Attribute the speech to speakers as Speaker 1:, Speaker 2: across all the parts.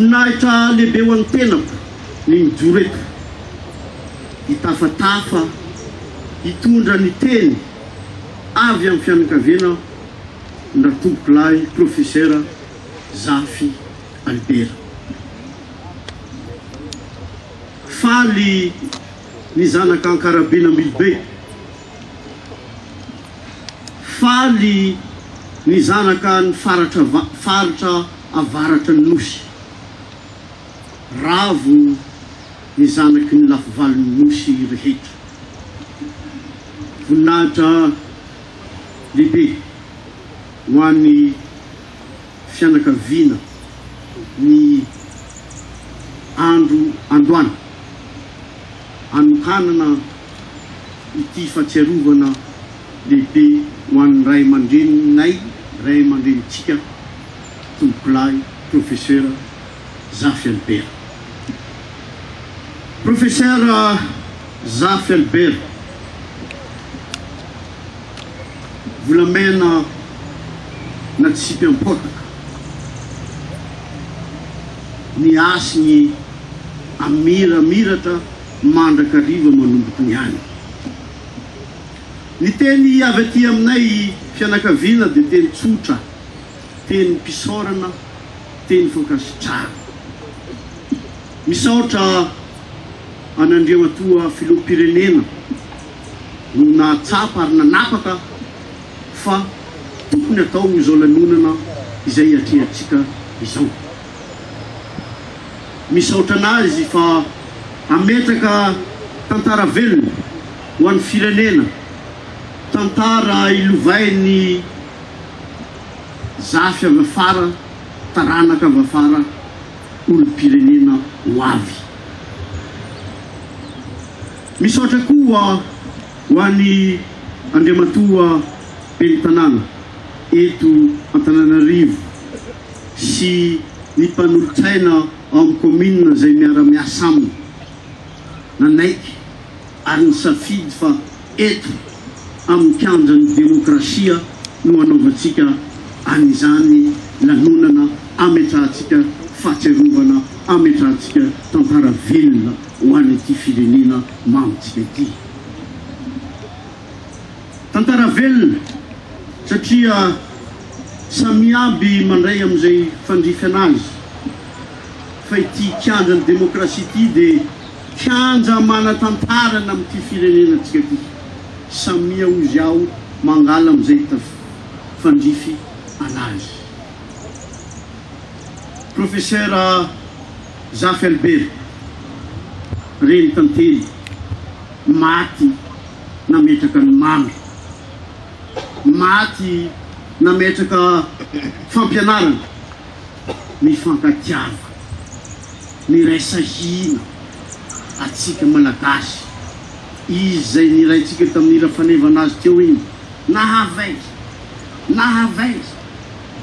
Speaker 1: voninahitra lehibe ho an'ny tenako ny mijoreto hitafatafa hitondra ny teny avy amin'ny fianakaviana ndra tompoko lahy professeur Zafy Albert. Faly ny zanaka Ankarabena Milbe, faly ny zanaka ny faritra avaratra ny Nosy, ravo ny zanaky ny lafivaly ny Nosy rehetra. Voninahitra lehibe ho an'ny fianakaviana ny androany anokanana ity fahatsiarovana lehibe ho an'ny ray aman-dreninay, ray aman-drenintsika tompoko lahy professeur Zafy Albert. Professeur Zafy Albert volamena na tsy mpiampotaka ny asiny amiramiratra mandrakariva manomboky ny any. Ny teny avy aty aminay fianakaviana dia teny tsotra, teny mpisaorana, teny fonkasitrara. Misaotra an'Andriamatoa filoham-pirenena no nahatsapa ary nanapaka fa tokony atao izao lanonana izay atrehantsika izao. Misaotra anazy fa ametraka tantara velona ho an'ny firenena, tantara ilovainy Zafy avy afara, taranaka avy afara, olom-pirenena ho avy. Misaotra koa ho an'ny Andriamatoa Penitanana eto Antananarivo sy ny mpanolotsaina ao amin'ny commune zay miara-miasa aminy nanaiky ary ny safidy fa eto amin'ny kianjan'ny demokrasia no anaovantsika an'izany lanonana ametrahantsika fahatsiarovana, ametrahantsika tantara velona ho an'ity firenena mamitsika ity. Tantara velona satria samiaby mandray amin'izay fandrify anazy fa ity kianjan'ny demokrasia ity dia kianja mana-tantarana amin'ity firenenantsika ity. Samia ozy ao mangala amin'izay fandrify anazy. Professeur Zafy Albert reny tantely maty nametraka ny mamy, maty nametraka fampianarana, ny fankatiava, ny raisahina atsika malagasy. Izy zay niraitsika tamin'ira fanevana azy teo iny, nahavaiza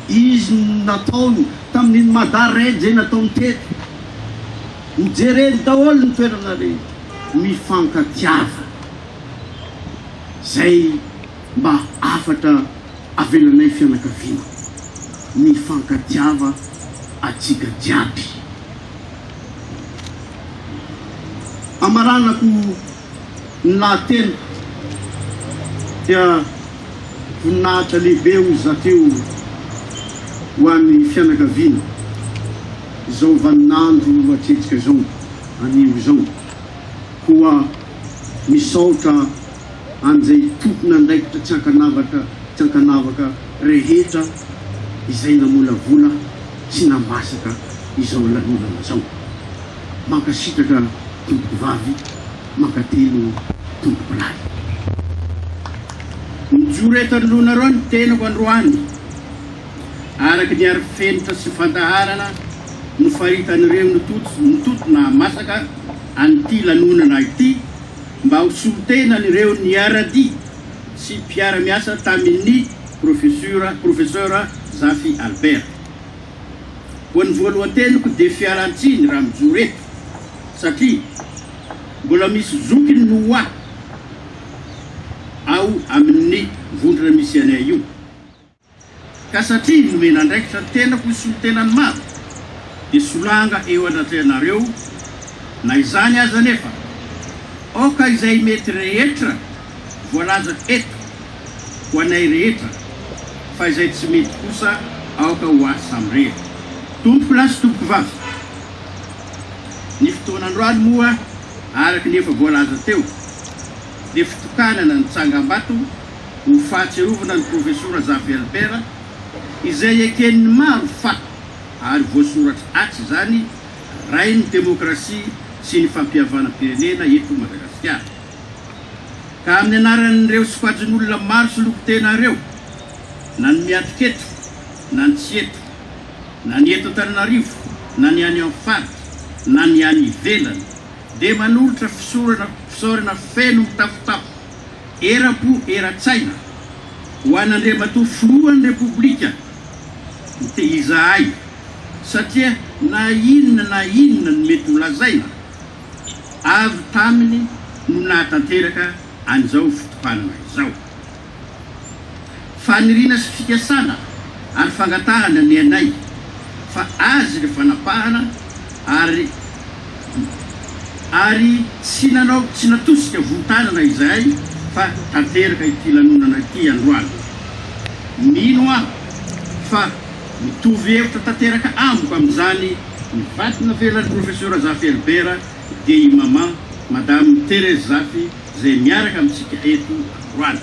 Speaker 1: izy nataony tamin'iny madaredy zay nataony teto, mijereny daholo ny toerana reny, mifankatiava zay mba afatra avelanay fianakaviana, mifankatiava atsika jiaby. Amaranako ny lahateny dia voninahitra lehibe ho zakeo ho an'ny fianakaviana izao vaninandro atretsika izao anio izao, koa misaotra an'izay tompona andraikitra tsy ankanavaka rehetra izay namolavola sy namasaka izao lanonana izao. Mankasitraka tompoko vavy, mankatelo tompoko lahy. Mijoreta lonareo ny tenako androany araky ny ary fenitra sy fandaharana no faritan'ireo nitotona masaka an'ity lanonana ity mba ho soltenan'ireo niarady sy mpiara-miasa tamin'ny professeur Zafy Albert. Ho ny voalohan-teniko dia fiarantsiny raha mijoreta satria mbola misy zokiny no hoa ao amin'ny vondrona misy anay io. Ka satria nomena andraikitra tenako isoltenany maro dia solanga eo anatinareo na izany aza nefa oka izay mety rehetra voalaza eto ho anay rehetra fa izay tsy mety kosa aoka ho asa amrehetra. Tompoko lahy sy tompoko vavy, ny fotoanandroany moa araky nefa voalaza teo dia fitokanana ny tsangam-bato ho fahatserovana ny profesora Zafy Albert izay eken'ny maro fato ary voasoratra atsy zany rainy demokrasia sy ny fampiavana-pirenena eto Madagasikara. Ka amin'ny anaran'ireo sokajon'olona maro sy loko-tenareo na ny miatika eto na ny tsy eto, na ny eto Antananarivo na ny any amin'ny faritra na ny any ivelany, dia manolotra fisaorana feno mitafotafo era-po era-tsaina ho an'Andriamatoa filohan'ny Repoblika izahay, satria na inona ny mety holazaina avy taminy no nahatanteraka an'izao fitohanana izao. Faniriana sy fikasana ary fangatahana ny anay fa azy ny fanapahana ary tsy natosika votanana izahay fa tanteraka ity lanonana ity androany. Mino aho fa mitovy hevitra tanteraka amiko amin'izany ny vatina velan'ny profesora Zafy Albert dia i maman madame Thérèse Zafy izay miaraka amintsika eto androany.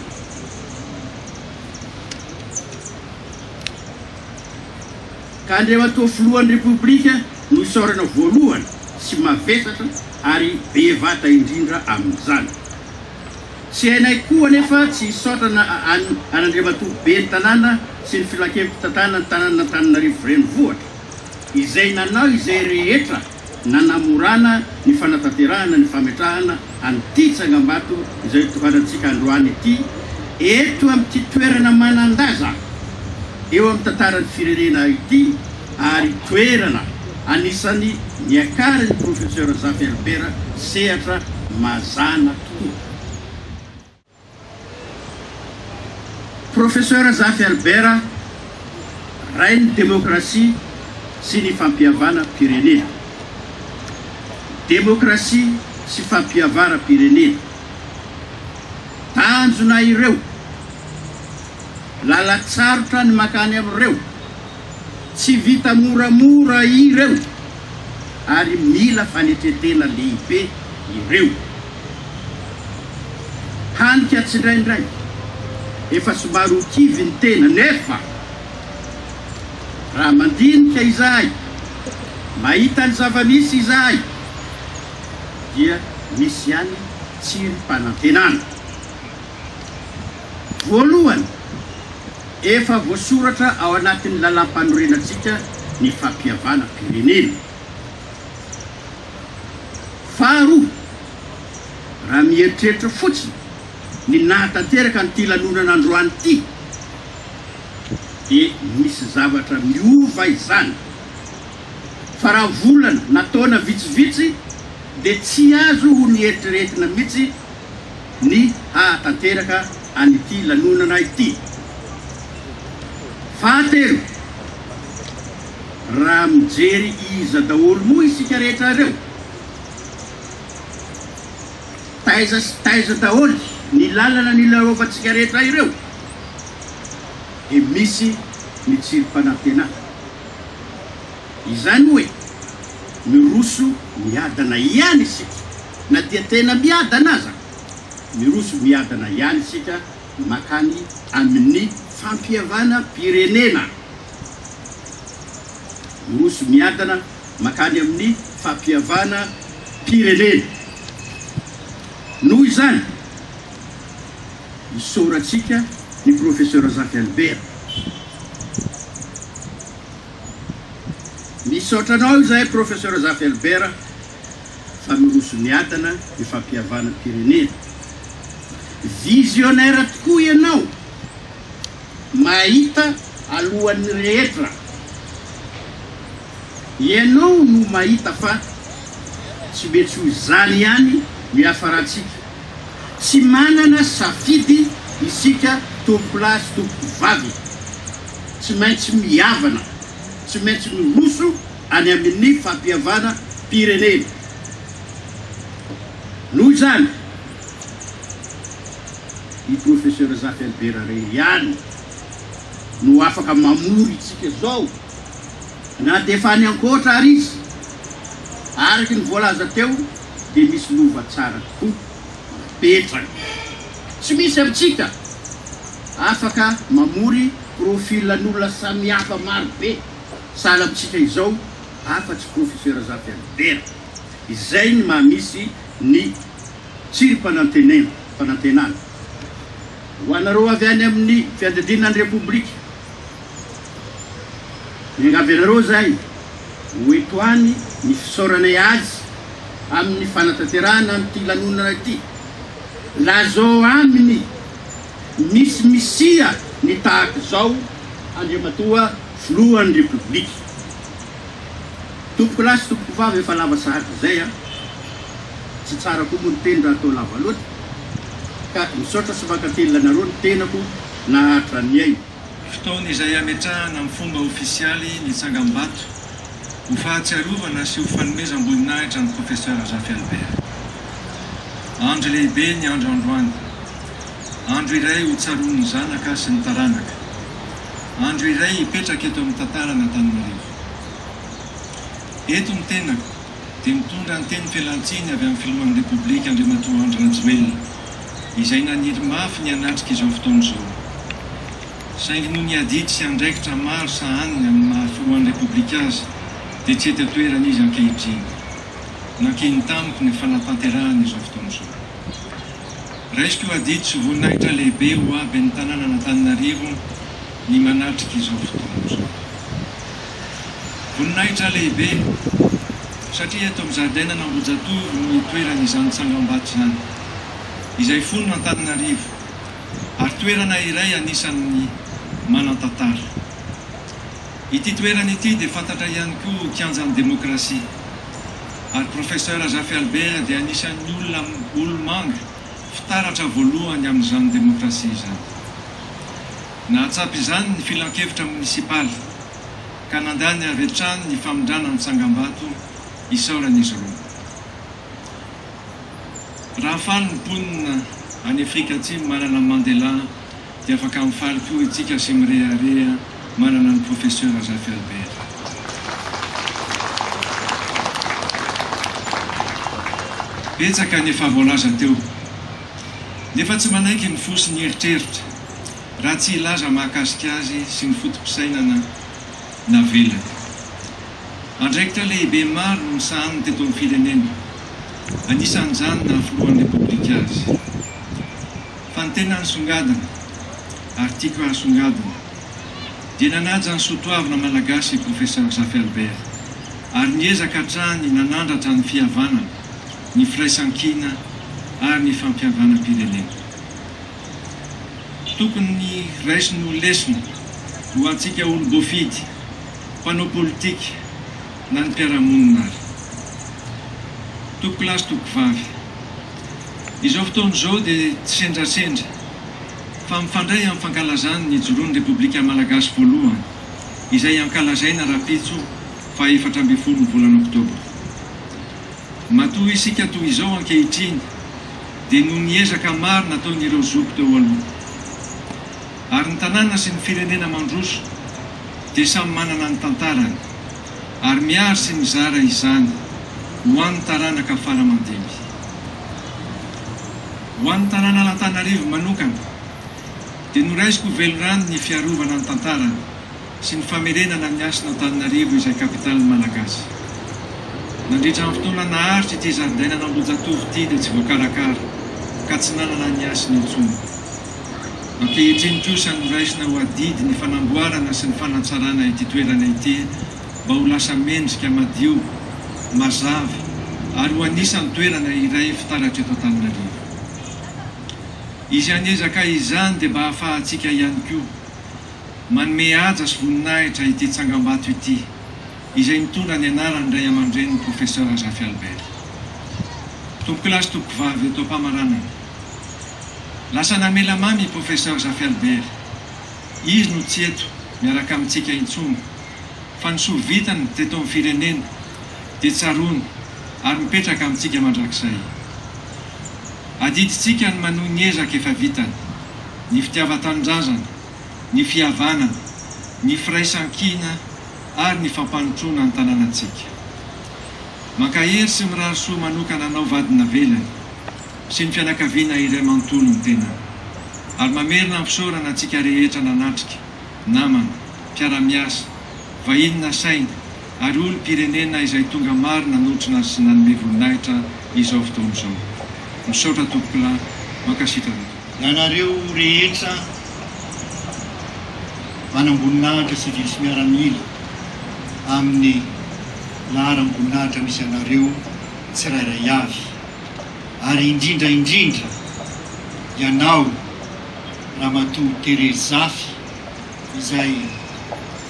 Speaker 1: Ka Andriamatoa filohan'ny Repoblika no isaorana voalohany sy mavesatra ary bevata indrindra amin'izany. Tsy hainay koa nefa tsy isaorana an'Andriamatoa be ny tanàna sy ny filakem-pitantana ny tanàna Antananarivo renivohitra izay nanao izay rehetra nanamorana ny fanatanterahana ny fametrahana an'ity tsangam-bato izay tokanantsika androany ity eto amin'ity toerana manan-daza eo amin'ny tantaran'ny firenena ity ary toerana anisany niakarin'ny profeseur Zafy Albert sehatra mazana tokoa. Profeseur Zafy Albert rainy demokrasia sy ny fampiavana-pirenena. Demokrasia sy fampiavana-pirenena tanjona ireo lalatsarotra ny makany amin'ireo, tsy vita moramora ireo ary mila fanetretena lehibe ireo. Hanika tsy indraindray efa somary ho kivy ny tena nefa raha mandinika izahay mahita ny zava-misy izahay dia misy ihany tsirim-panantenana. Voalohany efa voasoratra ao anatin'ny lalam-panorenatsika ny fampiavana-pirenena. Faharoa, raha mieritreritra fotsiny ny nahatanteraka n'ity lanonana androany ity dia misy zavatra miova izany. Fa raha volana nataona vitsivitsy dia tsy azo ho nieritreretina mihitsy ny hahatanteraka an'ity lanonana ity. Fahatelo, raha mijery iza daholo moa isika rehetra reo, taiza daholo ny lalana ny laovantsika rehetra ireo, dia misy mitsirim-panantenana. Izany hoe miroso miadana ihany isika, na dia tena miadana aza, miroso miadana ihany isika makany amin'ny fampiavana-pirenena. Miroso miadana makany amin'ny fampiavana-pirenena. Noho izany isaorantsika ny profeseur Zafy Albert. Misaotranao izahay profeseur Zafy Albert fa miroso miadana ny fampiavana-pirenena. Visionnaire tokoa ianao, mahita alohan'ny rehetra. Ianao no mahita fa tsy mety ho izany ihany miafaratsika. Tsy manana safidy isika tompolahy sy tompoko vavy. Tsy maintsy miavana, tsy maintsy miroso any amin'ny fampihavana pirenena. Noho izany i professeur Zafy Albert ihany no afaka mamory itsika zao na defa any ankoatra ary izy araky ny voalaza teo dia misy lova tsara tokoa petraka tsy misy amintsika afaka mamory profilan'olona samihafa maro be sahala amintsika izao afa-tsy professeur Zafy Albert izay ny mahamisy ny tsirim-panantenana ho anareo avy any amin'ny fiandridinan'ny repoblika miangavy anareo zay ho etoany ny fisaorana azy amin'ny fanatanterahana amin'ity lanonana ity lazao aminy misy misia ny tahaka zao andriamatoa filohan'ny repoblika. Tompoko lahy sy tompoko vavy efa lava sahaka zay tsy tsara koa moa ny teny raha atao lava loatra ka misaotra sy vankatelanareo ny tenako nahatra ny ainy.
Speaker 2: Fotoana izay ametrahana amin'ny fomba ofisialy ny Tsangambato ho fahatsiarovana sy ho fanomezam-boninahitra ny professeur Zafy Albert. Andro lehibe ny andro androany, andro iray ho tsaroan'ny zanaka sy ny taranaka, andro iray hipetraka eto amin'ny tantarana Antananarivo. Eto ny tenako dia mitondra ny teny fialantsiny avy amin'ny filohan'ny repoblika Andriamatoa Andry Rajoelina izay naniry mafy ny anatrika izao fotoana izao. Saingy noho ny adity sy andraikitra maro sahaniny amin'ny mahafilohan'ny repoblika azy dia tsy eto toerana izy ankehitriny. Nankeny tamiko ny fanatanterahana izao fotoana izao. Raisiko adity sy voninahitra lehibe ho aby ny tanàna Antananarivo ny manatrika izao fotoana izao. Voninahitra lehibe satria eto amin'ny zaridaina n'Ambohijatovo ny toerana izany Tsangambato izany izay fono Antananarivo ary toerana iray anisan'ny manan-tantara. Ity toerana ity dia fantatra ihany koa kianjan'ny demokrasia ary professeur Zafy Albert dia anisan'ny olona olomanga fitaratra voalohany amin'izany demokrasia izany. Nahatsapy izany ny filan-kevitra munisipaly ka nandany avy hatrany ny famondrana ny Tsangambato isaoran'izy roa. Raha faly ny mponina any Afrika Atsimo manana Mandela dia afaka mifaly koa itsika sy mirehareha manana ny professeur Zafy Albert. Betsaka ny efa voalaza teo nefa tsy manaiky ny fosy ny eritreritra raha tsy ilaza mahakasika azy sy ny fotom-pisainana navelany. Andraikitra lehibe maro no misahany teto amin'ny firenena, anisan'izany na filohan'ny repoblika azy. Fa ny tena nisongadina ary tiako ahasongadina dia nanaja ny soatoavina malagasy professeur Zafy Albert ary niezaka hatrany nanandratra ny fihavana, ny firaisan-kina ary ny fampihavana-pirenena. Tokony ny raisiny ho lesona ho antsika olo bofidy, mpanao politika na ny mpiara-monina ary. Toko lahy sy toko vavy. Izao fotoana izao dia tsy sendrasendra fa mifandray amin'ny fankalazany ny joroan'ny repoblika malagasy voalohany izay ankalazaina rapitso fa 14 volana oktobra. Matoa isika toy izao ankehitriny dia noho ny ezaka maro nataon'ireo zoko teo aloha. Ary ny tanàna sy ny firenena mandroso dia samy manana ny tantarany ary miaro sy mizara izany ho an'ny taranaka faramandimy. Ho an'ny tanàna Antananarivo manokana dia noraisiko velorano ny fiarovana ny tantarany sy ny famerenana ny asina Antananarivo izay kapitaly malagasy. Nandritra amin'ny fotoana naharitra ity zaridaina n'Ambohijatovo ity dia tsy voakarakara ka tsy nanana ny asina intsony. Ankehitriny kosa noraisina ho adidy ny fanamboarana sy ny fanatsarana ity toerana ity mba ho lasa mendrika madio, mazava ary ho anisan'ny toerana iray fitaratra eto Antananarivo. Izy anezaka izany dia mba hahafahantsika ihany koa manome haja sy voninahitra ity Tsangambato ity izay mitondra ny anarany Ray aman-dreniny professeur Zafy Albert. Tompoko lahy sy tompoko vavy eto am-pamaranana. Lasa namela mamy professeur Zafy Albert. Izy no tsy eto miaraka amintsika intsony fa ny soa vitany teto amin'ny firenena dia tsaroana ary mipetraka amintsika mandrakizay. Adiditsika ny manohy ny ezaka efa vitany, ny fitiavan-tanindrazana, ny fihavanana, ny firaisan-kina ary ny fampanotrona ny tanànantsika. Mankahery sy mirary soa manokana anao vadina velany sy ny fianakaviana iray manontolo ny tena, ary mamerina ny fisaorana antsika rehetra nanatrika, namana, mpiara-miasa, vahinona saina ary olom-pirenena izay tonga maro nanotrona sy nanome voninahitra izao fotoana izao. Misaotra tompokolahy, mankasitrana.
Speaker 3: Ianareo rehetra manamboninahitra sy vily sy miaramila amin'ny laharam-boninahitra misy anareo tsirairay avy, ary indrindra ianao Ramatoa Thérèse Zafy izay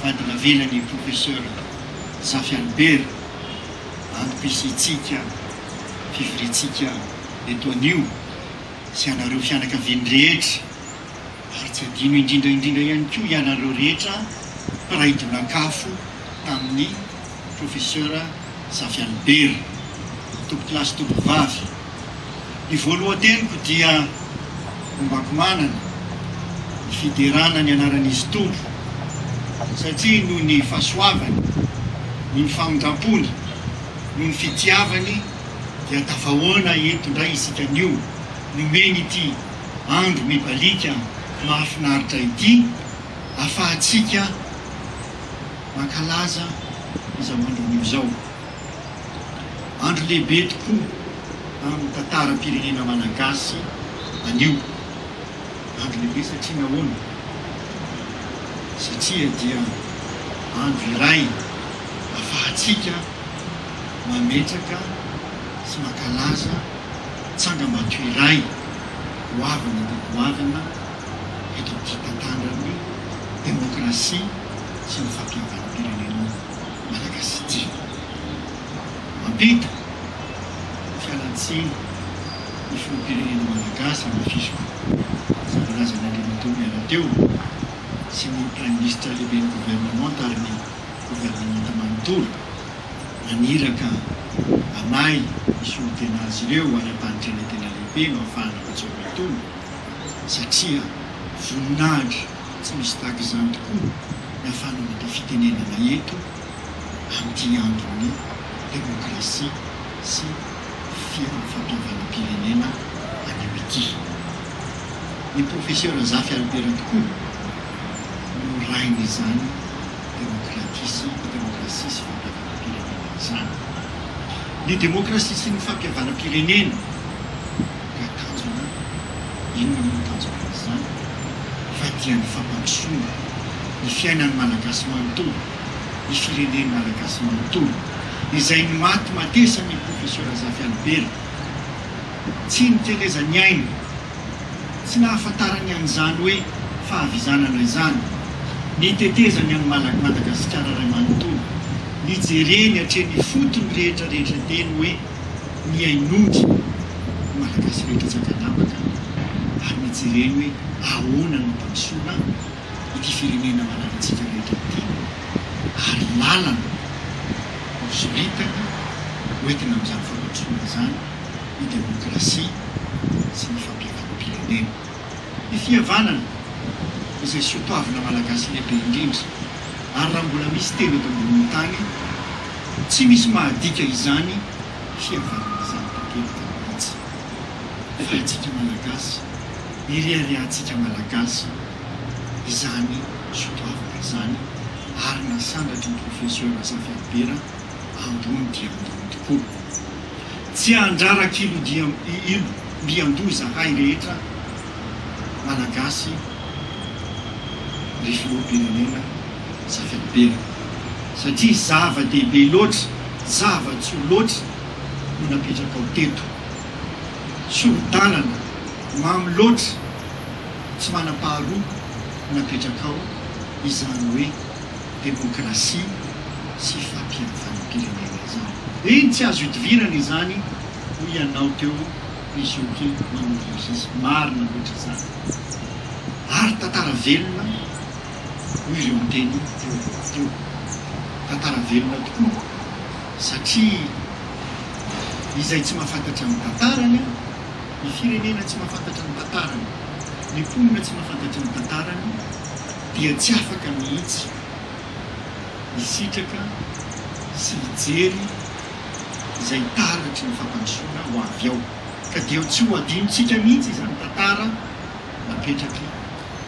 Speaker 3: vadina velany professeur Zafy Albert antom-pisintsika fivorintsika eto anio sy anareo fianakaviany rehetra, ary tsy adino indrindra ihany koa ianareo rehetra mpiray-donakafo tamin'ny professeur Zafy Albert, tompokilasy tompovavy. Ny voalohan-teniko dia ombako manana ny fiderana ny anaran'izy tompo, satria noho ny fahasoavany, noho ny famondram-pony, noho ny fitiavany dia tafahoana eto ndray isika anio nomeny ity andro mibalika mahafinaritra ity, ahafahantsika mankalaza izao andron'io zao. Andro lehibe tokoa amin'ny tantaram-pirenena malagasy anio. Andro lehibe satria nahoana? Satria dia andro iray ahafahantsika mametraka sy mankalaza tsangam-bato iray hoavana dia hoavana eto amin'ity tantarany demokrasia sy ny fampihavanam-pirenena malagasy ity. Mampita fialan-tsiny ny filoham-pirenena malagasy amin'ny fisiko Sandorazana Andriamatoa miara-teo sy ny prime ministre lehibe ny gouvernement ary ny gouvernement manontolo naniraka anay isolo tena azy ireo ary ampanitreana tena lehibe no ahafahana matsoro etono, satria voninahitra tsy misy tahaka izany tokoa ny ahafahana mata fitenenana eto amin'ity andron'ny demokrasia sy fampihavanam-pirenena anio ity. Ny professeur Zafy Albert tokoa no rainy izany demokrasia sy fampihavanam-pirenena izany. Ny demokrasia sy ny fampihavanam-pirenena dia tanjona inona no tanjona izany? Fa dia ny fampandrosoana ny fiainan'ny malagasy manontolo, ny fireneny malagasy manontolo, izay ny maty matesany professeur Zafy Albert tsy nitelezany aina, tsy nahafantarany an'izany hoe fahavizanana izany, nitetezany amin'ny Madagasikara ray manontolo, nijereny hatreny fotony rehetra teny hoe miainonjy malagasy rehetra tsakanamaka, ary nijereny hoe ahoana no mpamosona ity firenena mananantsika rehetra ity, ary lalana zoritana hoentina amin'izany fampandrosoana izany ny demokrasia sy ny fampihavanam-pirenena. Ny fihavanana izay sotoavina malagasy lehibe indrindra, ary raha mbola misy teny eto ambonin'ny tany tsy misy mahadika izany fihavanana izany tanteraka mihitsy. Fa itsika malagasy, iriariantsika malagasy izany sotoavina izany, ary nasandratry ny professeur Zafy Albert androny dia androny tokoa. Tsy andrara kilo mbiandoha zahay rehetra malagasy ry filoham-pirenena Zafy Albert, satria zava-dehibe loatra, zava-tsoa loatra no napetraka ao teto. Soro-dalana mamy loatra tsy manam-paharoa no napetraka ao, izany hoe demokrasia sy fampihavanam-pirenena izany. Iny tsy azo hitovirana izany hoy ianao teo izoky manolosisy marina loatra izany. Ary tantara velona hoy ireo miteny teo. tantara velona tokoa satria izay tsy mahafantatra amin'ny tantarany ny firenena tsy mahafantatra amin'ny tantarany ny mponina tsy mahafantatra amin'ny tantarany dia tsy afaka mihitsy isitraka sy hijery izay taratry ny fampandrosoana ho avy ao ka dia tsy ho adinontsika mihitsy izany tantara napetraky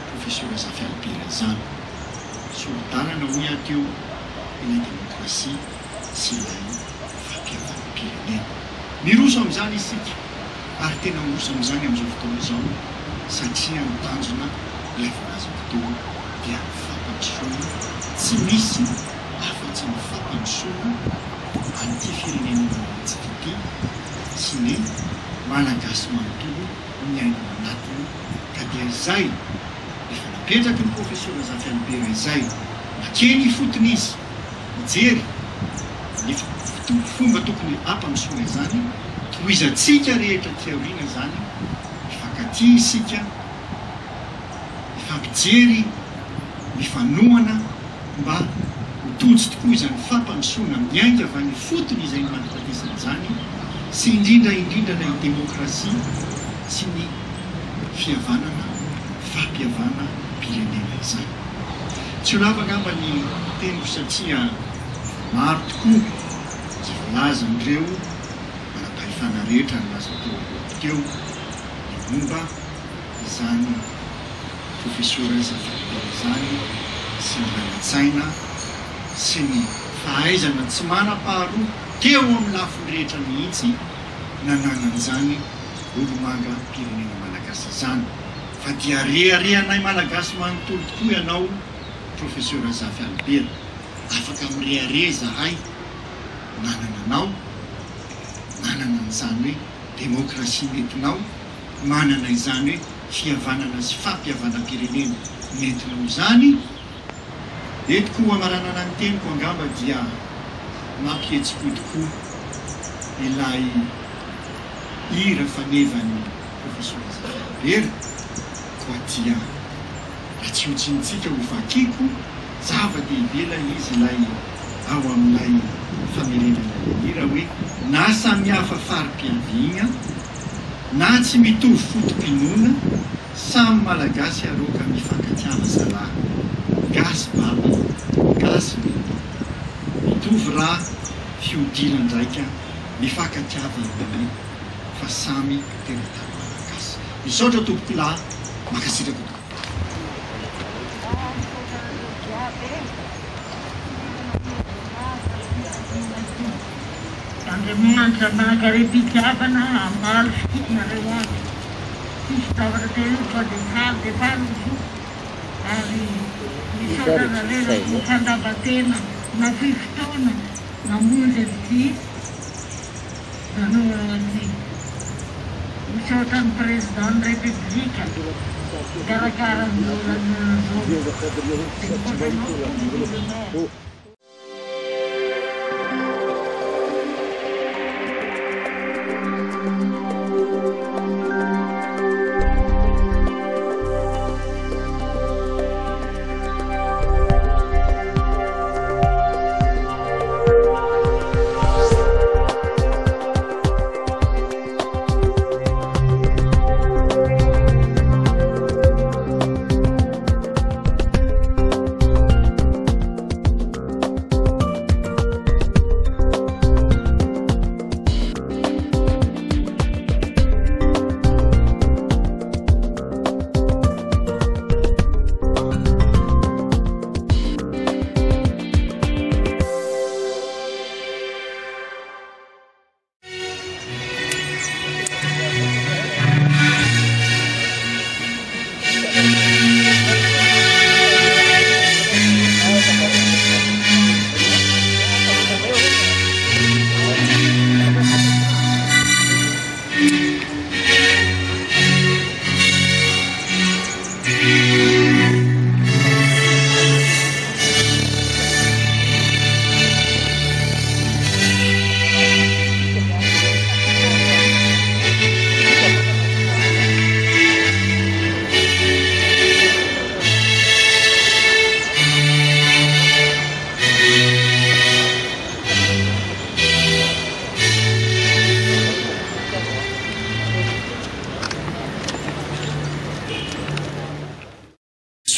Speaker 3: professeur Zafy Albera izany solotanana hoy ateo ilay demokrasia sy ilay fampiavaram-pirenena miroso amin'izany isika ary tena miroso amin'izany amin'izao fotoana izao satria ny tanjona ilay voalazako teo dia fampandrosoana tsy misy afa-tsy ny fampandrosoana an'ity firenena mantsika ity sy ny malagasy manontolo miaina anatiny ka dia izay efa napetraky ny professeur Zafy Albera izay makeny fotony izy mijery ny fomba tokony ampandrosoana izany tohizantsika rehetra tiaoriana zany mifankaty isika mifampijery mifanohana mba hotojy tokoa izany fampandrosoana miainga avy any fotony izay ny mandrapahaizana izany sy indrindra ilay demokrasia sy ny fihavanana fampihavana pirenena izany tsy ho lava angamba ny teniko satria maro tokoa zay volaza an'ireo manam-pahefana rehetra ny laza teo ny momba izany professeur Zafy Albera izany sy ny lalan-tsaina sy ny fahaizana tsy manam-paharoa teo amin'ny lafiny rehetra mihitsy nananan'izany olo-manga pirenena malagasy izany fa dia reharehanay malagasy manontolo tokoa ianao professeur Zafy Albera afaka mirehareha zahay nanananao manana an'izany hoe demokrasia nentinao manana izany hoe fihavanana sy fampihavanam-pirenena nentinao izany etiko amaranana ny teniko angamba dia mampihetsi-po tokoa ilay hira fanevany professeur Zafy Albera koa dia raha tsy hotsinitsika ho vakiko zava-dehibe ilay izy ilay ao amin'ilay famerenana hira hoe na samihafa fari-piaviana na tsy mitovy fotom-pinoana samy malagasy aroka mifankatiava zalahy gasy baba gasy biby mitovy raha fiodiran-draika mifankatiava ibe fa samy teratany malagasy misaotra tompoko lahy makasitraka tokoa
Speaker 4: Andriamanitra nakarepi-tiavana ambalo fotonareo avy tsisy zavatra tena fa dia faroso ary misaotra nareo mifandavan-tena na fifotoana namonjy an'ity zany misaotra ny président république mikarakara ny olana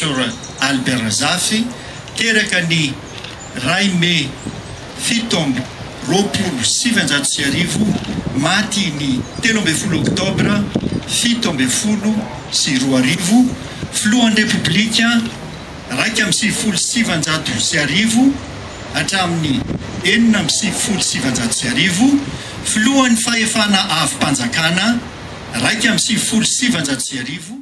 Speaker 3: professeur Albert Razafy teraka ny 2,780 maty ny 13 oktobra 1712 filohan'ny repoblika 1,770 hatramin'ny 4,770 filohan'ny fahefana avy-panjakana 1,770